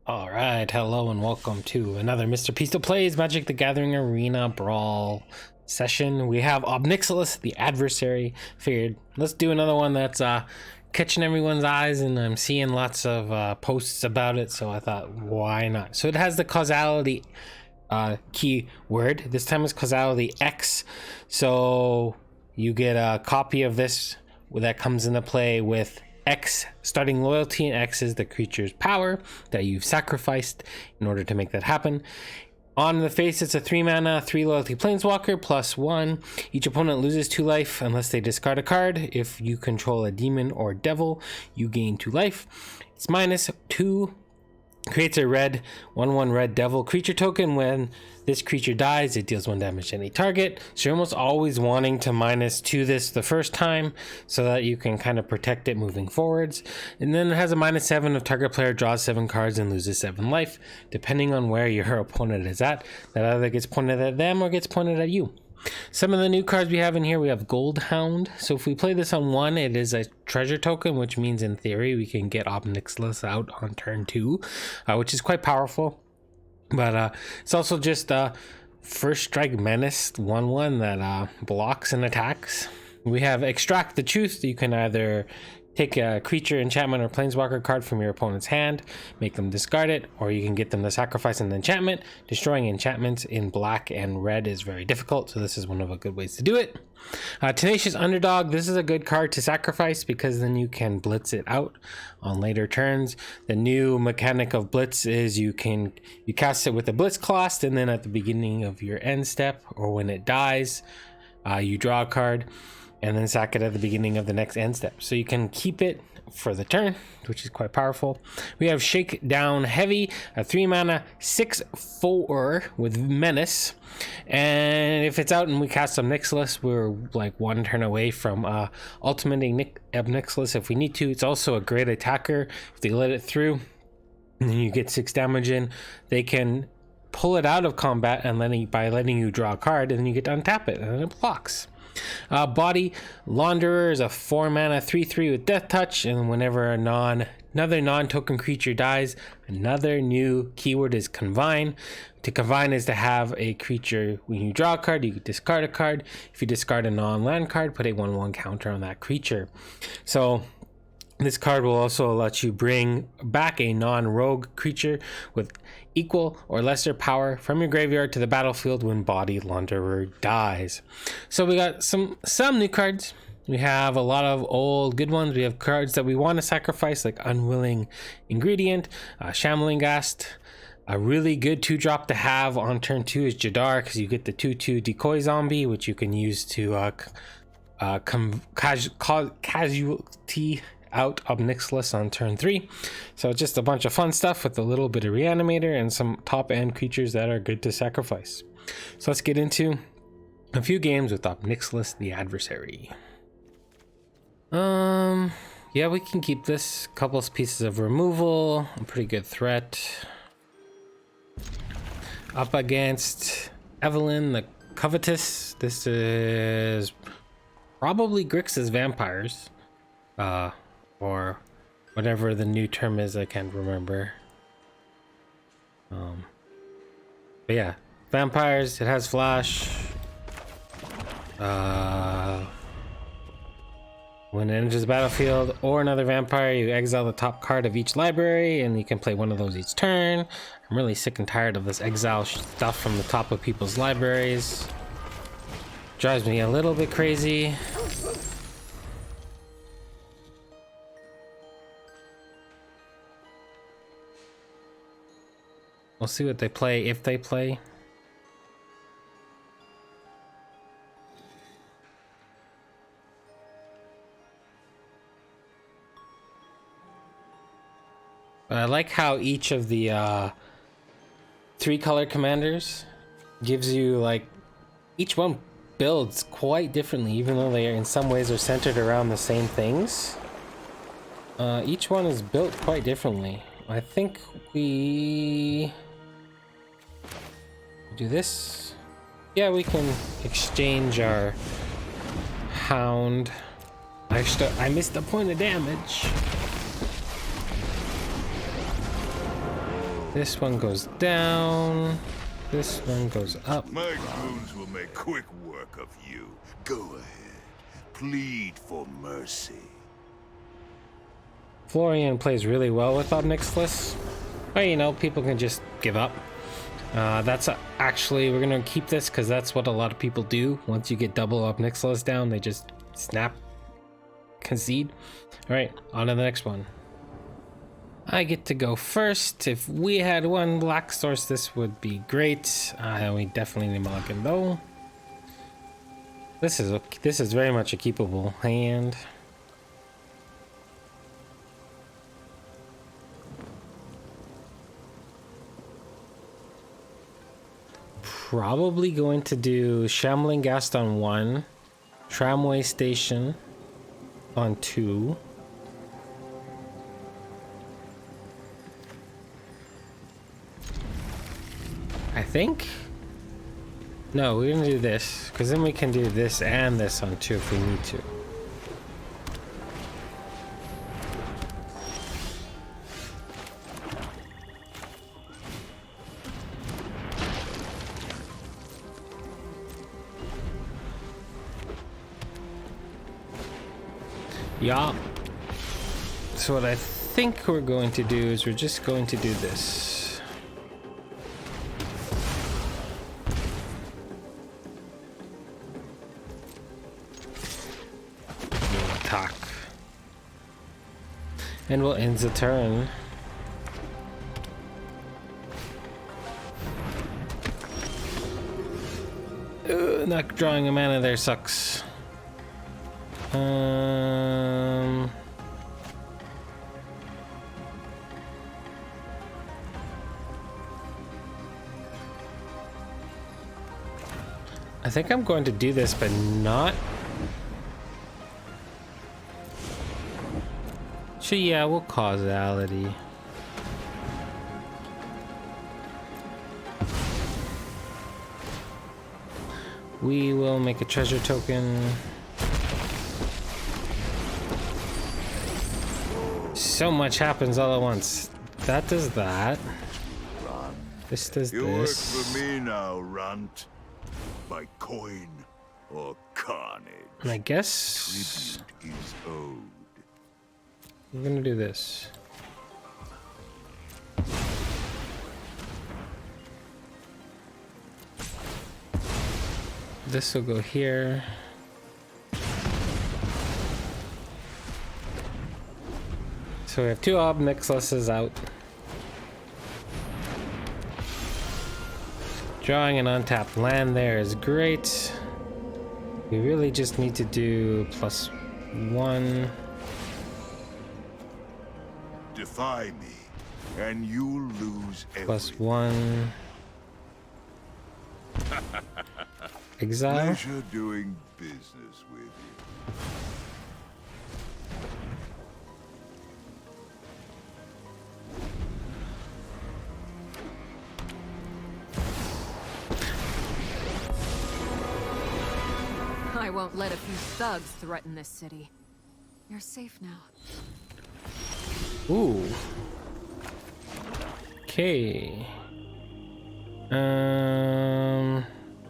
All right, hello and welcome to another Mr. Pisto Plays Magic the Gathering Arena Brawl session. We have Nixilis, the Adversary. Figured let's do another one that's catching everyone's eyes, and I'm seeing lots of posts about it, so I thought, why not? So it has the causality keyword. This time it's causality X, so you get a copy of this that comes into play with X starting loyalty, and X is the creature's power that you've sacrificed in order to make that happen. On the face, it's a 3 mana, 3 loyalty planeswalker, +1. Each opponent loses 2 life unless they discard a card. If you control a demon or devil, you gain 2 life. It's -2. Creates a red 1/1 red devil creature token. When this creature dies, it deals 1 damage to any target. So you're almost always wanting to -2 this the first time so that you can kind of protect it moving forwards. And then it has a -7 if target player draws 7 cards and loses 7 life, depending on where your opponent is at. That either gets pointed at them or gets pointed at you. Some of the new cards we have in here, we have Gold Hound. So if we play this on 1, it is a treasure token, which means in theory we can get Nixilis out on turn 2, which is quite powerful. But it's also just First Strike Menace 1/1 that blocks and attacks. We have Extract the Truth. You can either take a creature, enchantment, or planeswalker card from your opponent's hand, make them discard it, or you can get them to sacrifice an enchantment. Destroying enchantments in black and red is very difficult, so this is one of the good ways to do it. Tenacious Underdog. This is a good card to sacrifice because then you can blitz it out on later turns. The new mechanic of blitz is you cast it with a blitz cost, and then at the beginning of your end step, or when it dies, you draw a card and then sack it at the beginning of the next end step. So you can keep it for the turn, which is quite powerful. We have Shake Down Heavy, a 3 mana 6/4 with Menace. And if it's out and we cast some Nixilis, we're like 1 turn away from ultimating Nixilis if we need to. It's also a great attacker. If they let it through and then you get 6 damage in, they can pull it out of combat and by letting you draw a card, and then you get to untap it and it blocks. Body Launderer is a 4 mana 3/3 with Death Touch, and whenever another non-token creature dies, another new keyword is Convine. To Convine is to have a creature, when you draw a card, you discard a card. If you discard a non-land card, put a 1/1 counter on that creature. So this card will also let you bring back a non-rogue creature with equal or lesser power from your graveyard to the battlefield when Body Launderer dies. So we got some new cards. We have a lot of old good ones. We have cards that we want to sacrifice, like Unwilling Ingredient, Shambling Ghast. A really good 2-drop to have on turn 2 is Jadar, because you get the 2/2 decoy zombie, which you can use to casualty out of Nixilis on turn 3. So just a bunch of fun stuff with a little bit of Reanimator and some top end creatures that are good to sacrifice. So let's get into a few games with Nixilis, the Adversary. Yeah, we can keep this. Couple pieces of removal, a pretty good threat. Up against Evelyn, the Covetous. This is probably Grixis Vampires. Or whatever the new term is, I can't remember. But yeah, Vampires. It has Flash. When it enters the battlefield or another vampire, you exile the top card of each library, and you can play one of those each turn. I'm really sick and tired of this exile stuff from the top of people's libraries. Drives me a little bit crazy. We'll see what they play, if they play. But I like how each of the 3 color commanders gives you, like, each one builds quite differently, even though they are in some ways are centered around the same things. Each one is built quite differently. I think we do this. Yeah, we can exchange our Hound. I missed a point of damage. This one goes down. This one goes up. My goons will make quick work of you. Go ahead. Plead for mercy. Florian plays really well with Nixilis. But you know, people can just give up. That's actually, we're gonna keep this because that's what a lot of people do. Once you get double Nixilis down, they just snap, concede. All right, on to the next one. I get to go first. If we had one black source, this would be great. We definitely need mulligan though. This is very much a keepable hand. Probably going to do Shambling Ghast on 1, Tramway Station on 2. I think? No, we're gonna do this, because then we can do this and this on 2 if we need to. Yeah. So what I think we're going to do is we're just going to do this. We'll attack. And we'll end the turn. Not drawing a mana there sucks. I think I'm going to do this, but not. So yeah, we'll causality. We will make a treasure token. So much happens all at once. That does that. Run. This does You this. work for me now, Runt. By coin or carnage. And I guess Tribute is owed. we're gonna do this. This will go here. So we have 2 Nixilises out. Drawing an untapped land there is great. We really just need to do +1. Defy me, and you'll lose everything. +1. Exile. Pleasure doing business with you. I won't let a few thugs threaten this city. You're safe now. Ooh. Okay.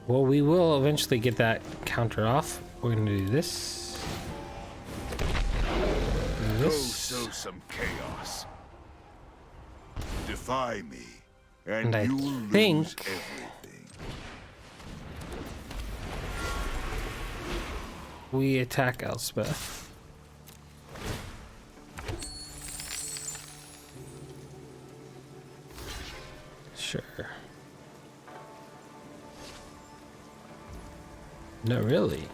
Well, we will eventually get that counter off. We're gonna do this. Go sow some chaos. Defy me, and I you'll think lose everything. we attack Elspeth. Sure. Not really.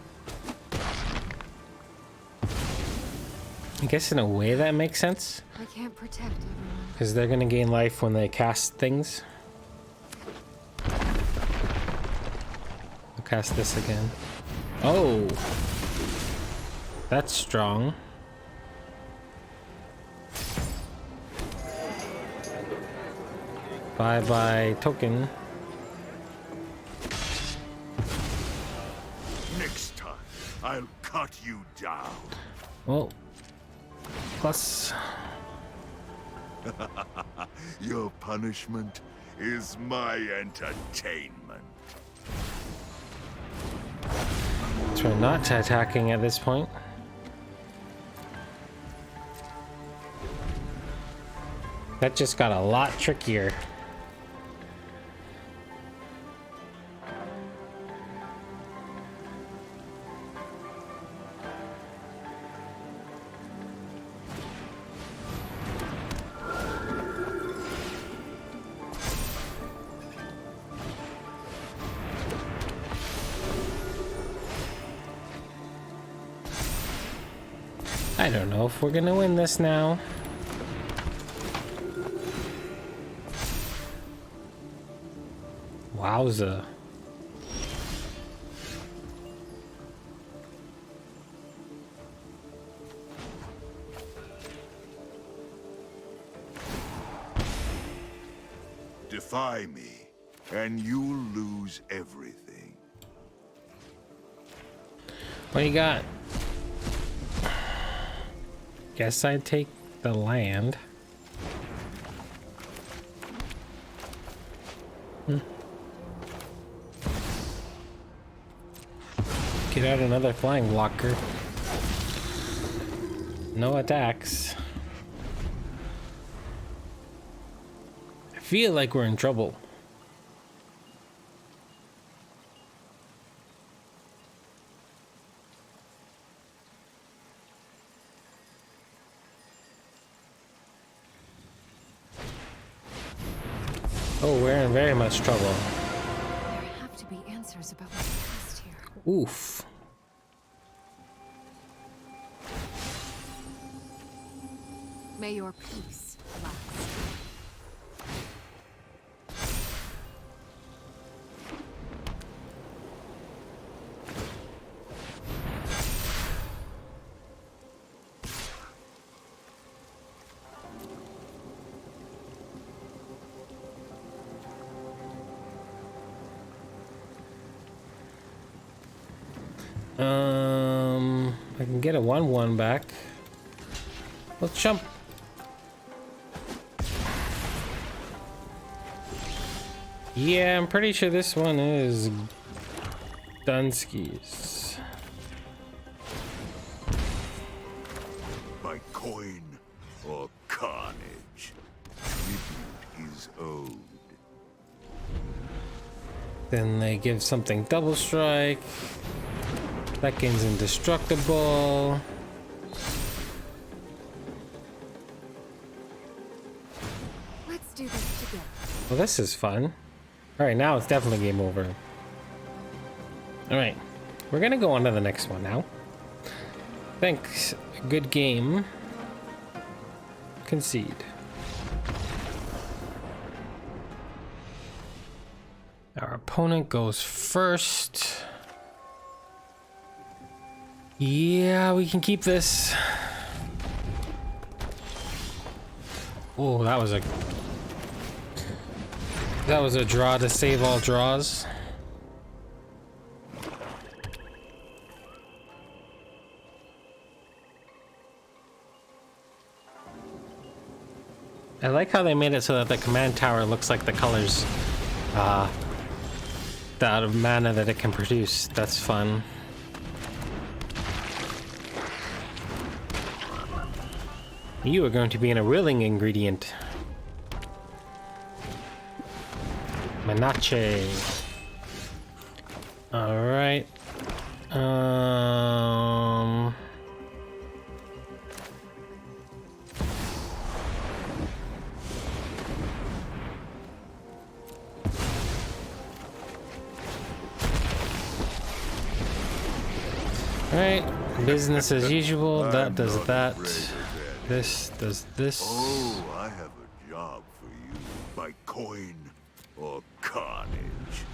I guess in a way that makes sense. I can't protect everyone. Because they're gonna gain life when they cast things. I'll cast this again. Oh! That's strong. Bye-bye token. Next time, I'll cut you down. Well, plus Your punishment is my entertainment. So we're not attacking at this point. That just got a lot trickier. I don't know if we're gonna win this now. Wowza. Defy me, and you'll lose everything. What do you got? Guess I'd take the land. Get out another flying blocker. No attacks. I feel like we're in trouble. Oh, we're in very much trouble. There have to be answers about what's past here. Oof. May your peace last. I can get a 1/1 back. Let's jump. Yeah, I'm pretty sure this one is Dunski's. By coin or carnage, tribute is owed. Then they give something double strike. That game's indestructible. Let's do this together. Well, this is fun. Alright, now it's definitely game over. Alright, we're gonna go on to the next one now. Thanks. Good game. Concede. Our opponent goes first. Yeah, we can keep this. Oh, that was a draw to save all draws. I like how they made it so that the command tower looks like the colors, the out of mana that it can produce. That's fun. You are going to be in a willing ingredient. Manache. Alright. Alright. Business as usual. That does that. This does this. Oh, I have a job for you. By coin or carnage,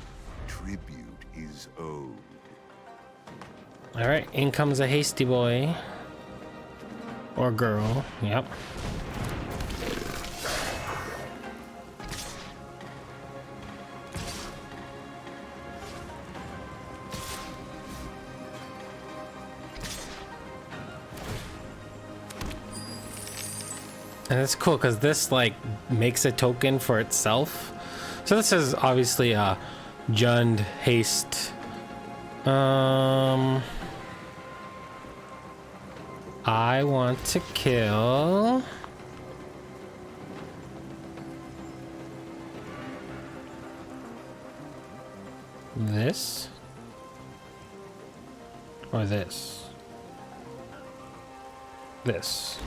tribute is owed. Alright, in comes a hasty boy. Or girl, yep. And it's cool because this like makes a token for itself. So this is obviously a Jund haste. I want to kill this or this. This.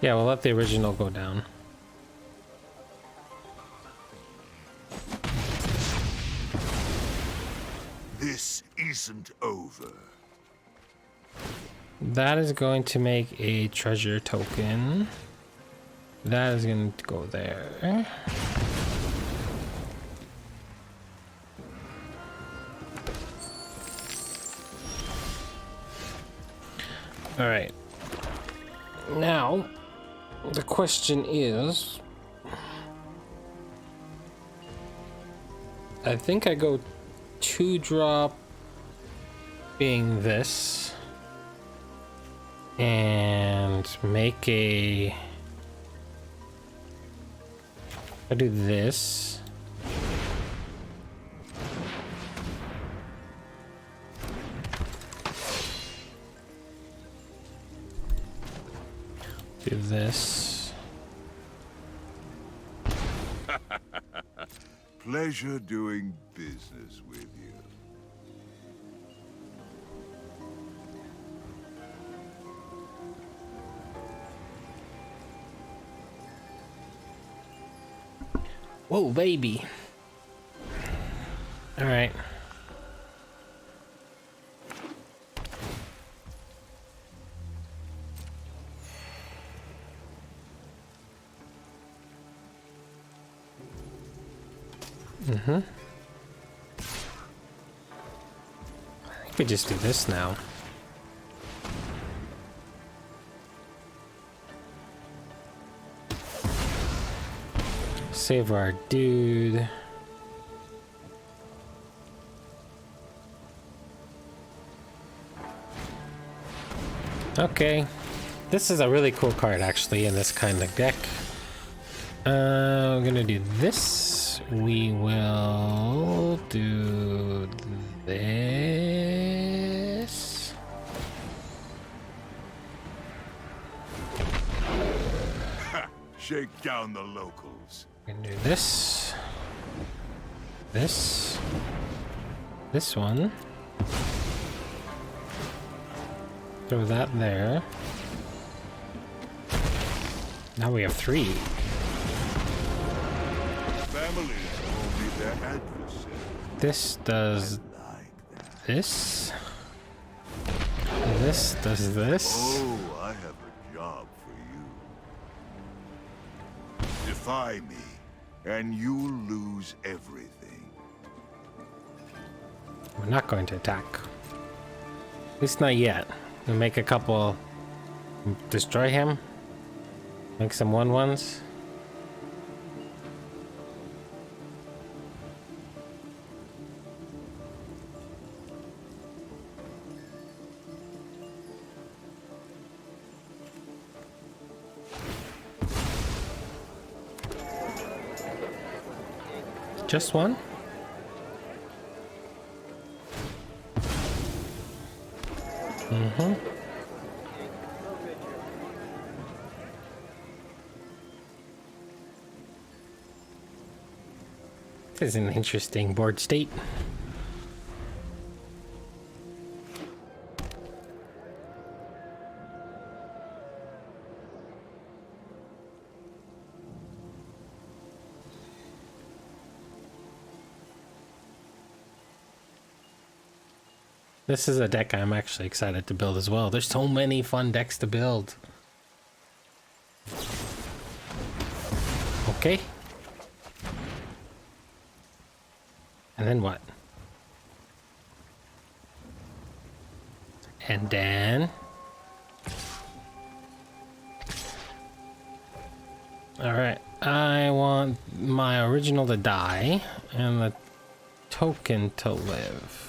Yeah, we'll let the original go down. This isn't over. That is going to make a treasure token. That is going to go there. All right. Now, the question is, I think I go 2-drop being this and make a, I do this. Do this. Pleasure doing business with you. Whoa, baby. All right. I could just do this now. Save our dude. Okay. This is a really cool card actually in this kind of deck. We're gonna do this. We will do this. Shake down the locals. We're gonna do this. This. This one. Throw that there. Now we have 3. Families will be their adversary. This does this. This does this. Oh, I have a job for you. Defy me, and you'll lose everything. We're not going to attack. At least not yet. We'll make a couple. Destroy him. Make some 1/1s. Just one? This is an interesting board state. This is a deck I'm actually excited to build as well. There's so many fun decks to build. Okay. And then what? And then... Alright, I want my original to die and the token to live.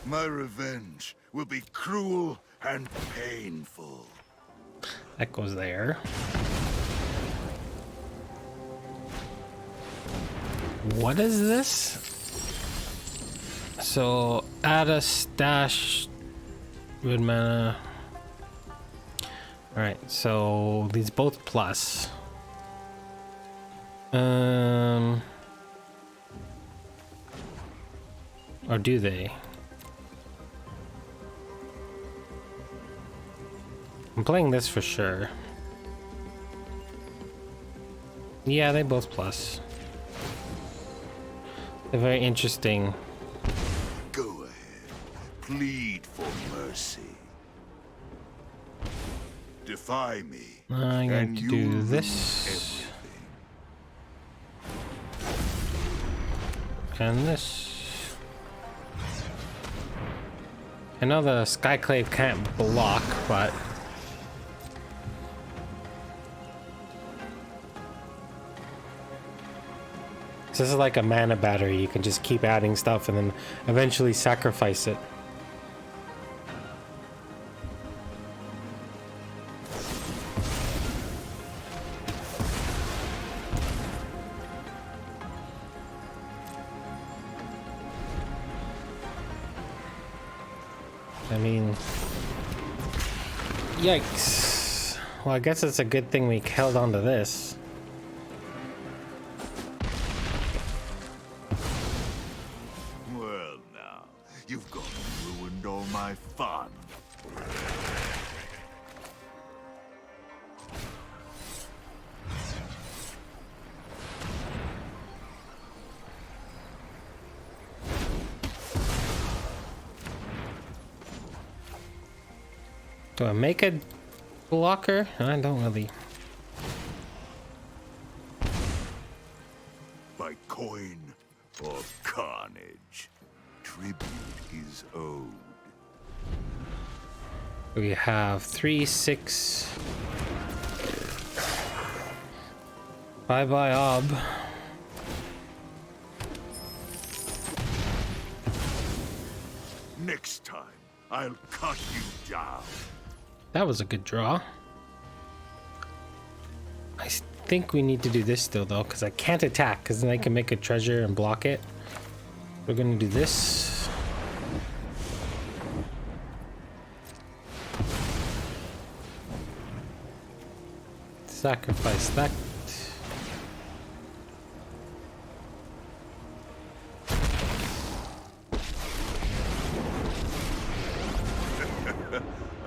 My revenge will be cruel and painful. That goes there. What is this? So add a stash with mana. Alright, so these both plus. Or do they? I'm playing this for sure. Yeah, they both plus. They're very interesting. Go ahead. Plead for mercy. Defy me. I'm going to do you'll this. everything. And this. I know the Skyclave can't block, but this is like a mana battery. You can just keep adding stuff and then eventually sacrifice it. I mean, yikes. Well, I guess it's a good thing we held on to this. Well, now, you've gone and ruined all my fun. Do I make a blocker? I don't really. By coin or carnage, tribute is owed. We have 3, 6. Bye bye, Ob. Next time, I'll cut you down. That was a good draw. I think we need to do this still, though, because I can't attack, because then I can make a treasure and block it. We're going to do this. Sacrifice that.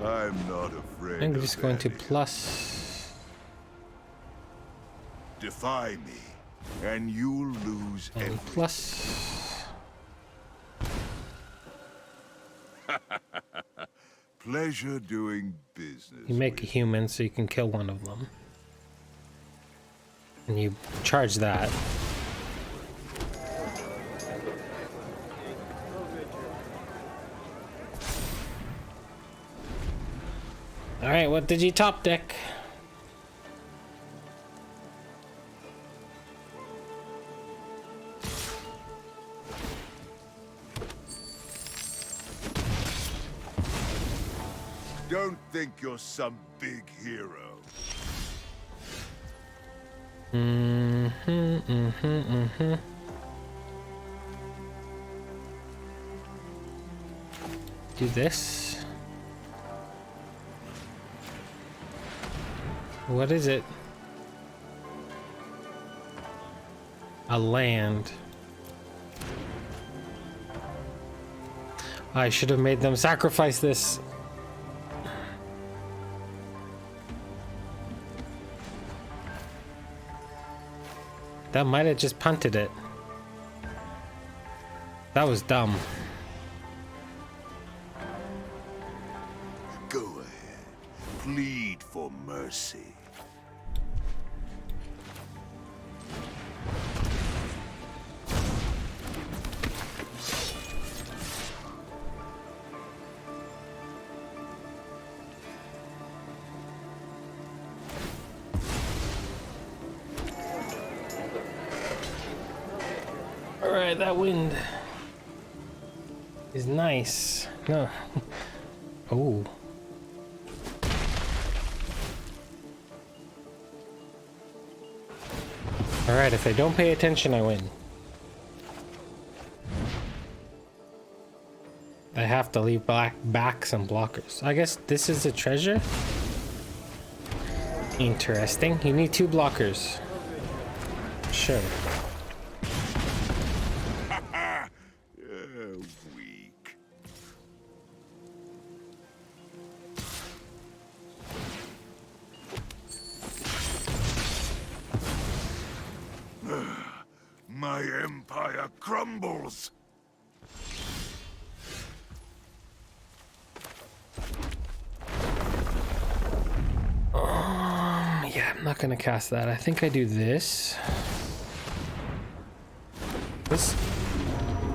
I'm not afraid. I'm of just going to any. plus. Defy me, and you'll lose And everything. plus. Pleasure doing business. You make a with human so you can kill one of them. And you charge that. Alright, what did you top deck? Don't think you're some big hero. Do this. What is it? A land. I should have made them sacrifice this. That might have just punted it. That was dumb. Go ahead. Plead for mercy. Alright, that wind. is nice. No. Oh. Alright, if I don't pay attention, I win. I have to leave back some blockers. I guess this is a treasure? Interesting. You need 2 blockers. Sure. Weak. My empire crumbles. Yeah, I'm not gonna cast that. I think I do this. This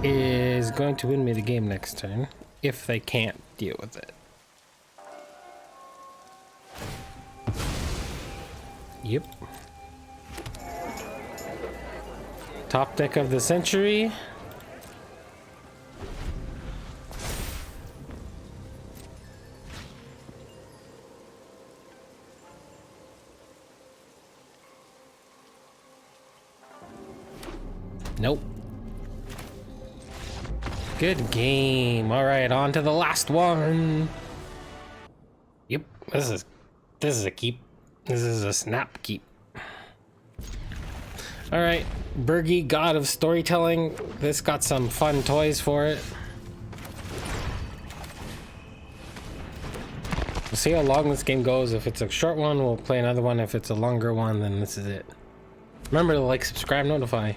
is going to win me the game next turn if they can't deal with it. Yep. Top deck of the century. Nope. Good game. All right, on to the last one. Yep, this is a keep. This is a snap keep. All right, Birgi, God of Storytelling. This got some fun toys for it. We'll see how long this game goes. If it's a short one, we'll play another one. If it's a longer one, then this is it. Remember to like, subscribe, notify.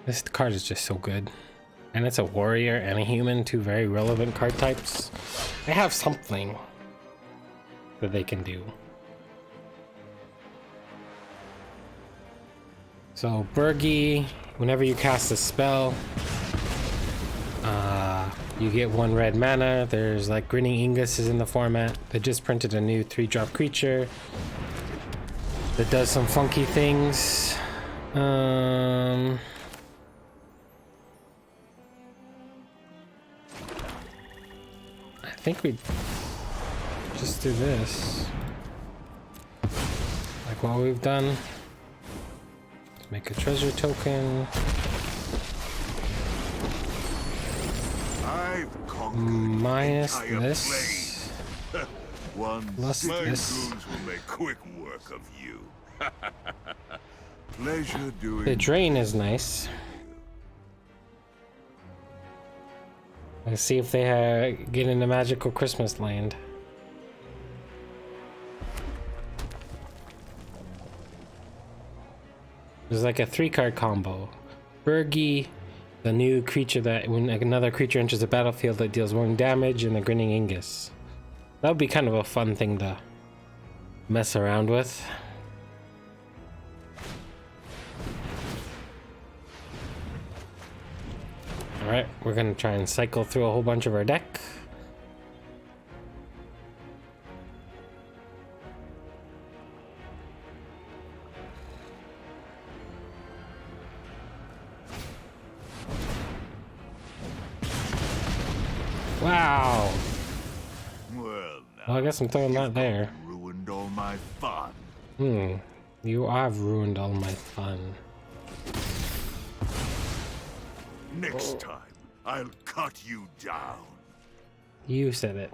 This card is just so good. And it's a warrior and a human, 2 very relevant card types. They have something that they can do. So Birgi, whenever you cast a spell, you get 1 red mana. There's like Grinning Ingus is in the format. They just printed a new 3-drop creature that does some funky things. I think we just do this. Like what we've done. Let's make a treasure token. I've conquered Minus the entire this. plane. One Plus my this. goons will make quick work of you. Pleasure doing. The drain is nice. Let's see if they get into Magical Christmas Land. There's like a 3-card combo. Birgi, the new creature that when another creature enters the battlefield that deals 1 damage, and the Grinning Ingus. That would be kind of a fun thing to mess around with. Alright, we're gonna try and cycle through a whole bunch of our deck. Wow! Well, Well, I guess I'm throwing that there. ruined all my fun. You have ruined all my fun. Next time, I'll cut you down. You said it.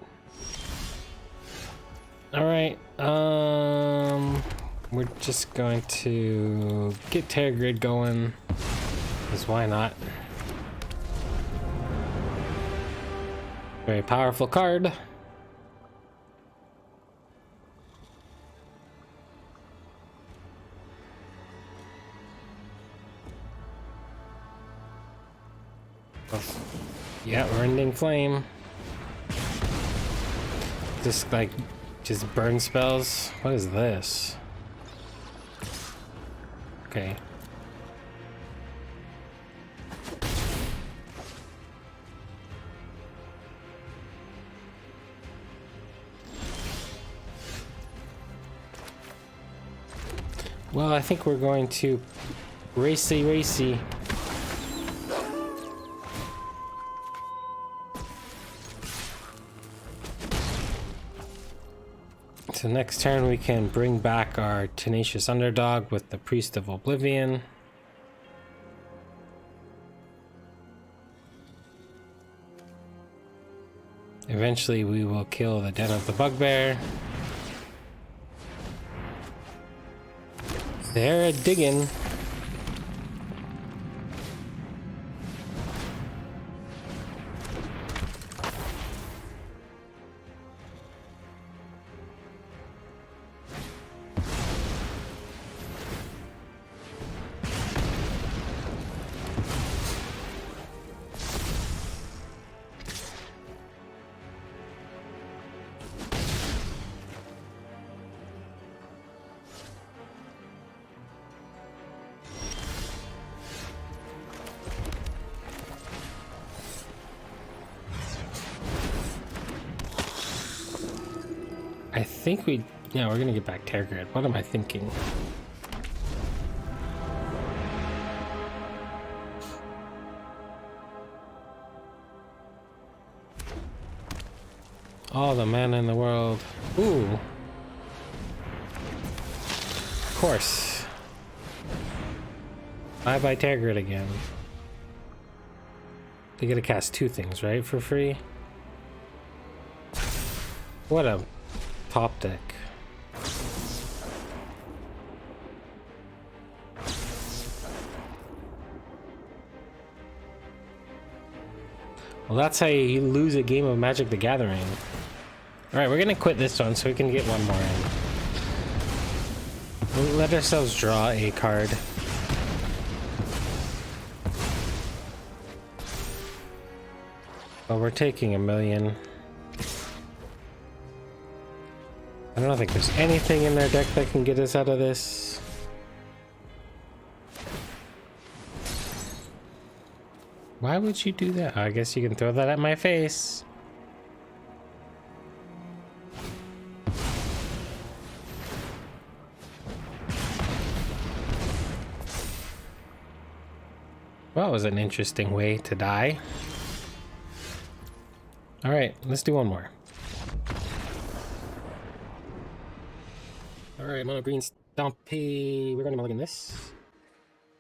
Alright, we're just going to get Terror Grid going, because why not? Very powerful card. Yeah, Rending Flame. Just like, just burn spells. What is this? Okay. Well, I think we're going to racy. So next turn we can bring back our tenacious underdog with the Priest of Oblivion. Eventually we will kill the Den of the Bugbear. They're digging. I think yeah, we're gonna get back Tergrid. What am I thinking? All the mana in the world. Ooh. Of course. Bye-bye Tergrid again. They get to cast 2 things, right? For free? What a top deck. Well, that's how you lose a game of Magic the Gathering. Alright, we're gonna quit this one so we can get one more in. We'll let ourselves draw a card. Well, we're taking $1 million. I don't think there's anything in their deck that can get us out of this. Why would you do that? I guess you can throw that at my face. Well, that was an interesting way to die. Alright, let's do one more. Alright, mono green Stompy. We're going to mulligan this.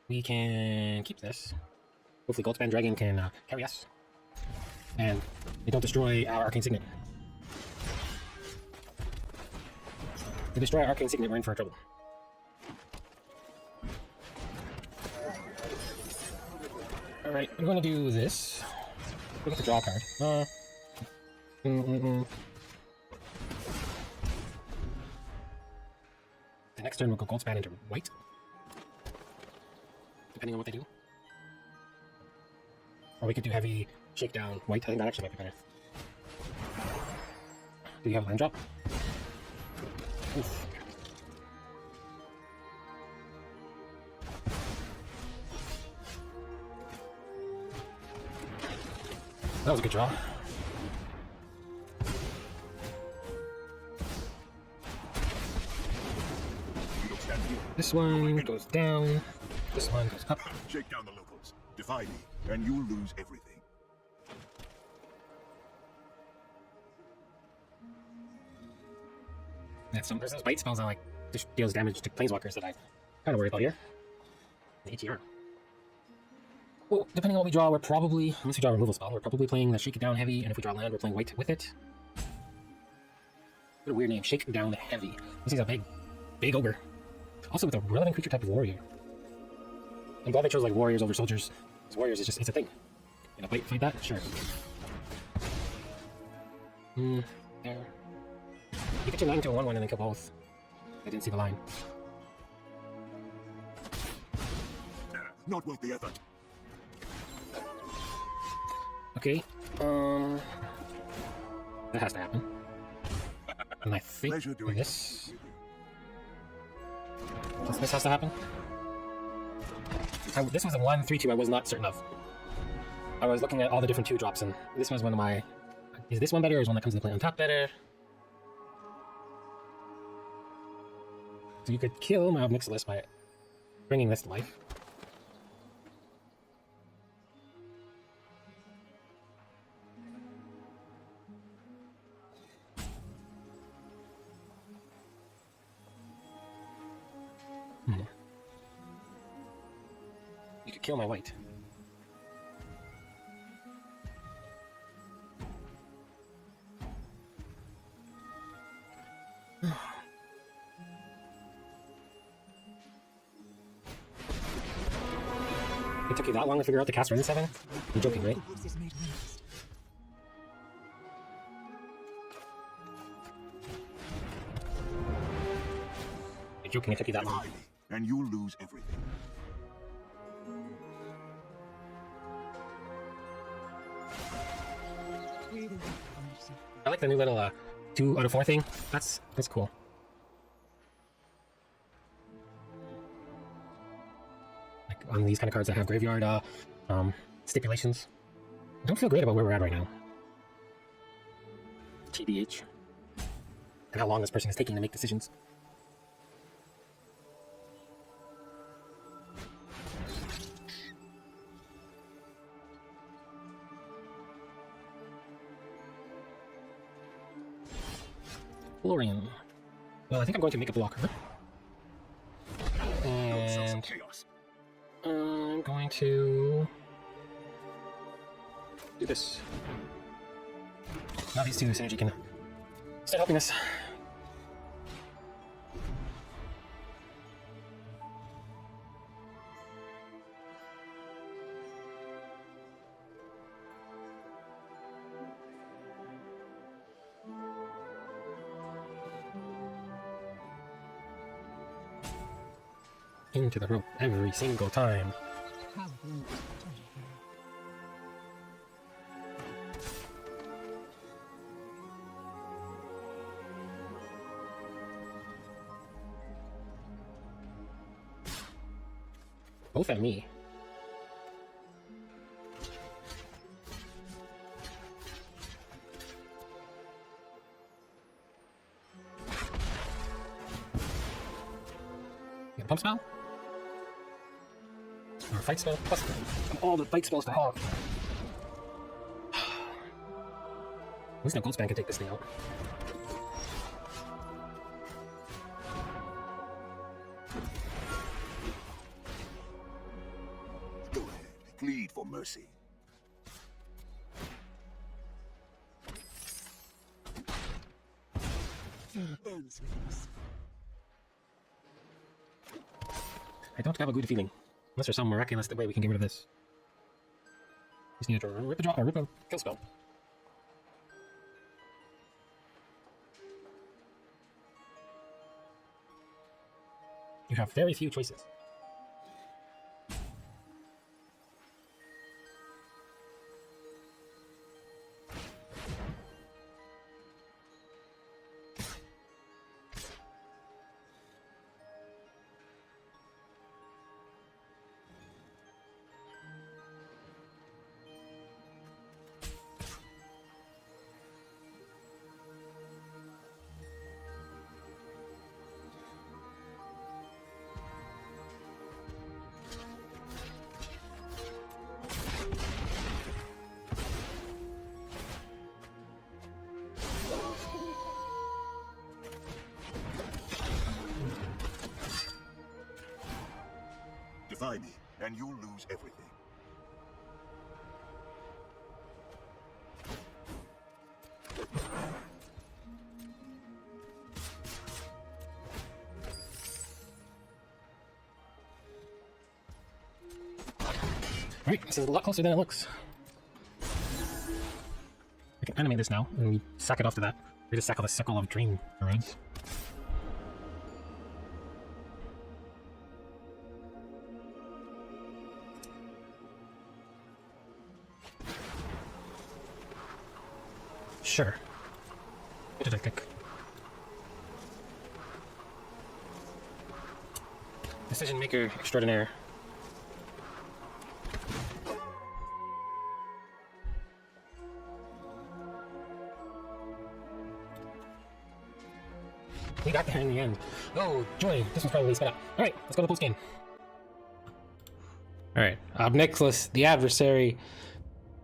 We can keep this. Hopefully Goldspan Dragon can carry us. And they don't destroy our Arcane Signet. If they destroy our Arcane Signet, we're in for trouble. Alright, I'm going to do this. We get to draw a card. The next turn we'll go Goldspan into white. Depending on what they do. Or we could do heavy shakedown white. I think that actually might be better. Do you have a land drop? Oof. That was a good draw. This one goes down. This one goes up. Shake down the locals. Defy me, and you'll lose everything. There's those bite spells that like just deals damage to planeswalkers that I kind of worry about here. The ATR. Well, depending on what we draw, we're probably, unless we draw a removal spell, we're probably playing the Shake It Down Heavy, and if we draw land, we're playing white with it. What a weird name, Shake Down Heavy. This is a big ogre. Also with a relevant creature type of warrior. I'm glad they chose like warriors over soldiers. Because warriors is just, it's a thing. You know, fight that? Sure. There. You could turn that into a 1/1 and then kill both. I didn't see the line. Not worth the effort. Okay, that has to happen. And I think this has to happen. This was a 1/3/2 I was not certain of. I was looking at all the different 2-drops, and this was one of my... Is this one better, or is one that comes into play on top better? So you could kill my Nixilis by bringing this to life. You could kill my white. It took you that long to figure out the cast run 7? You're joking, right? You're joking, it took you that long. And you lose everything. I like the new little 2 out of 4 thing. That's cool. Like on these kind of cards that have graveyard stipulations. I don't feel great about where we're at right now. TBH. And how long this person is taking to make decisions. Florian. Well, I think I'm going to make a blocker. And I'm going to do this. Now these two synergy can start helping us. Into the rope every single time. Both at me. Get a pump spell? Or a fight spell? Plus all the fight spells to have. At least no Goldspan can take this thing out. Go ahead, plead for mercy. I don't have a good feeling. Unless there's some miraculous way we can get rid of this. Just need to rip a draw or rip a kill spell. You have very few choices. Defy me, and you'll lose everything. Alright, this is a lot closer than it looks. I can animate this now, and we sack it off to that. We just sack all the Sickle of Dream around. Sure. What did I click? Decision maker extraordinaire. We got there in the end. Oh, joy. This one's probably sped up. Alright, let's go to the post game. Alright, Nixilis, the adversary.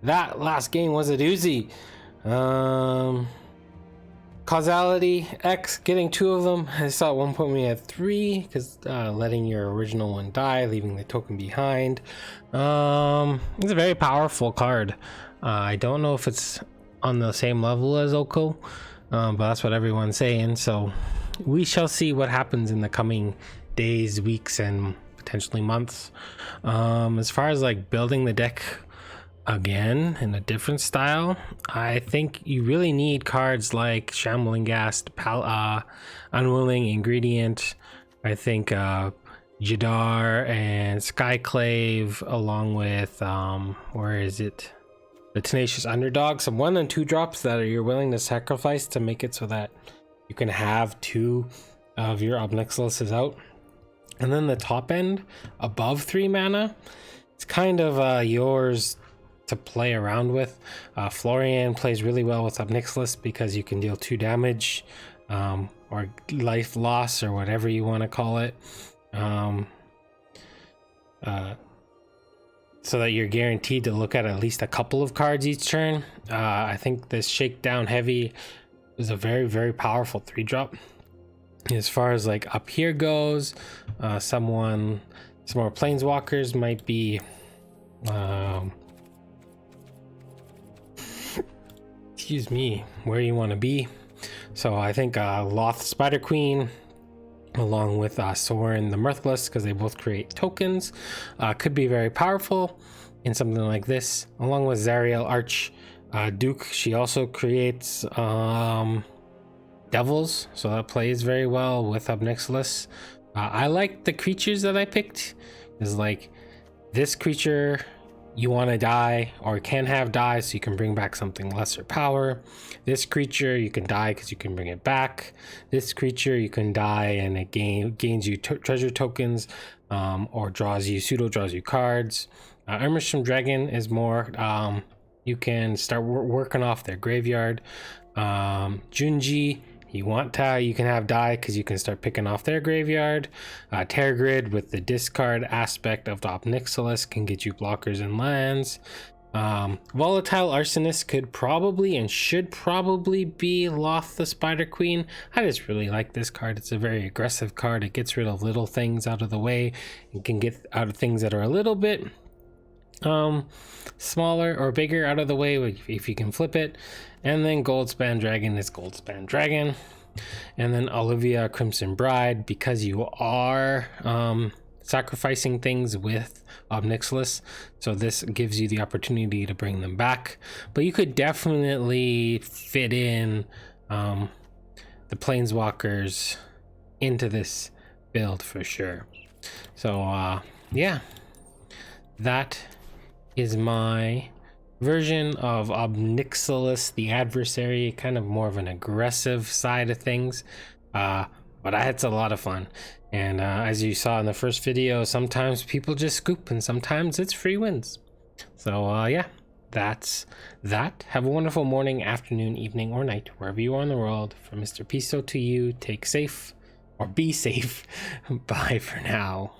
That last game was a doozy. Causality X, getting 2 of them. I saw at one point we had 3 because letting your original one die, leaving the token behind. It's a very powerful card. I don't know if it's on the same level as Oko, but that's what everyone's saying. So we shall see what happens in the coming days, weeks, and potentially months. As far as like building the deck again in a different style, I think you really need cards like Shambling Ghast, Unwilling Ingredient. I think Jadar and Skyclave, along with where is it, the Tenacious Underdog, some 1 and 2 drops that you're willing to sacrifice to make it so that you can have 2 of your Nixilis out. And then the top end above 3 mana, it's kind of yours to play around with. Florian plays really well with Nixilis because you can deal 2 damage or life loss or whatever you want to call it, so that you're guaranteed to look at least a couple of cards each turn. I think this Shakedown Heavy is a very, very powerful 3-drop. As far as like up here goes, some more planeswalkers might be excuse me, where you want to be. So I think Loth Spider Queen, along with Sorin the Mirthless, because they both create tokens, could be very powerful in something like this, along with Zariel Arch Duke. She also creates devils, so that plays very well with Nixilis. I like the creatures that I picked. Is like this creature you want to die or can have die, so you can bring back something lesser power. This creature you can die because you can bring it back. This creature you can die and it gains you treasure tokens, or pseudo draws you cards. Emerson Dragon is more you can start working off their graveyard. Junji, you can have die because you can start picking off their graveyard. Terragrid with the discard aspect of the Nixilis can get you blockers and lands. Volatile Arsonist could probably and should probably be Loth the Spider Queen. I just really like this card. It's a very aggressive card. It gets rid of little things out of the way and can get out of things that are a little bit smaller or bigger out of the way if you can flip it. And then Goldspan Dragon is Goldspan Dragon. And then Olivia Crimson Bride, because you are sacrificing things with Nixilis, so this gives you the opportunity to bring them back. But you could definitely fit in the Planeswalkers into this build for sure. So yeah, that is my version of Nixilis, the adversary, kind of more of an aggressive side of things, but I had a lot of fun. And as you saw in the first video, sometimes people just scoop and sometimes it's free wins. So yeah, that's that. Have a wonderful morning, afternoon, evening, or night, wherever you are in the world. From Mr. Pisto to you, take safe or be safe. Bye for now.